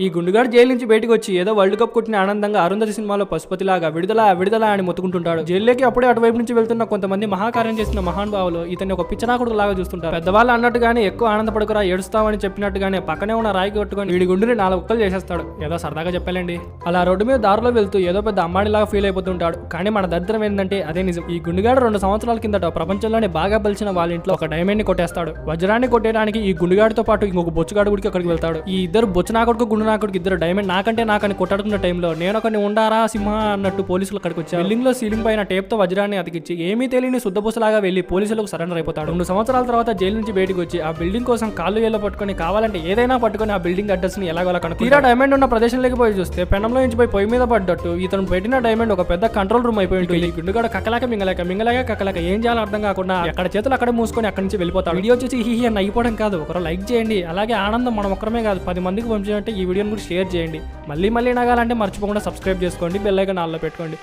ఈ గుండుగాడు జైలు నుంచి బయటకు వచ్చి ఏదో వరల్డ్ కప్ కొట్టిన ఆనందంగా అరుంధతి సినిమాలో పశుపతిలాగా విడుదల విడుదల అని మొత్తుకుంటుంటాడు. జైల్లోకి అప్పుడే అటువైపు నుంచి వెళ్తున్న కొంతమంది మహాకార్యం చేసిన మహానుభావులు ఇతన్ని ఒక పిచ్చనాకుడు లాగా చూస్తుంటారు. పెద్దవాళ్ళు అన్నట్టుగానే ఎక్కువ ఆనందపడుకురా ఏడుస్తామని చెప్పినట్టుగానే పక్కనే ఉన్న రాయి కొట్టుకొని వీడి గుండెని 4 ముక్కలు చేసేస్తాడు. ఏదో సరదాగా చెప్పాలండి. అలా రోడ్డు మీద దారిలో వెళ్తూ ఏదో పెద్ద అమ్మాడిలాగా ఫీల్ అయిపోతుంటాడు. కానీ మన దరిద్రం ఏంటంటే అదే నిజం. ఈ గుండుగాడు 2 సంవత్సరాల కిందట ప్రపంచంలోనే బాగా బలిచిన వాళ్ళ ఇంట్లో ఒక డైమండ్ ని కొట్టేస్తాడు. వజ్రాన్ని కొట్టేయడానికి ఈ గుండుగాడితో పాటు ఇంకొక బొచ్చుగాడు గుడికి అక్కడికి వెళ్తాడు. ఈ ఇద్దరు బొచ్చునాకుడికి గుండునాకుడికి ఇద్దరు డైమండ్ నాకని కొట్టాడుకున్న టైంలో నేను ఒకరిని ఉండారా సింహ అన్నట్టు పోలీసులు అక్కడికి వచ్చారు. బిల్డింగ్ లో సీలింగ్ పైన టేప్ తో వజ్రాన్ని అతికిచ్చి ఏమీ తెలియని శుద్ధపూసలాగా వెళ్లి పోలీసులకు సరెండర్ అయిపోతాడు. 2 సంవత్సరాల తర్వాత జైలు నుంచి బయటకు వచ్చి ఆ బిల్డింగ్ కోసం కాళ్ళు ఏలో పట్టుకొని కావాలంటే ఏదైనా పట్టుకొని ఆ బిల్డింగ్ అడ్రస్ ని ఎలాగోలా కనుక తీరా డైమండ్ ఉన్న ప్రదేశంలోకి పోయి చూస్తే పెనంలో నుంచి పోయి పొయ్యి మీద పడ్డట్టు ఇతను పెట్టిన డైమండ్ ఒక పెద్ద కంట్రోల్ రూమ్ అయిపోయి ఉంటుంది. ఈ గుండుగాడు కక్కలాక మింగలేక కక్కలాక ఏం చేయాలో అర్థం కాకుండా ఎక్కడ చేతులు అక్కడ మూసుకొని అక్కడి నుంచి వెళ్ళిపోతాడు. వీడియో చూసి హీ అని అయిపోవడం కాదు, ఒకరు లైక్ చేయండి. అలాగే ఆనందం మనం ఒక్కరమే కాదు 10 మందికి పంపించాలంటే ఈ వీడియోని కూడా షేర్ చేయండి. మళ్ళీ నగాలంటే మర్చిపోకుండా సబ్స్క్రైబ్ చేసుకోండి, బెల్ ఐకాన్ ఆల్లో పెట్టుకోండి.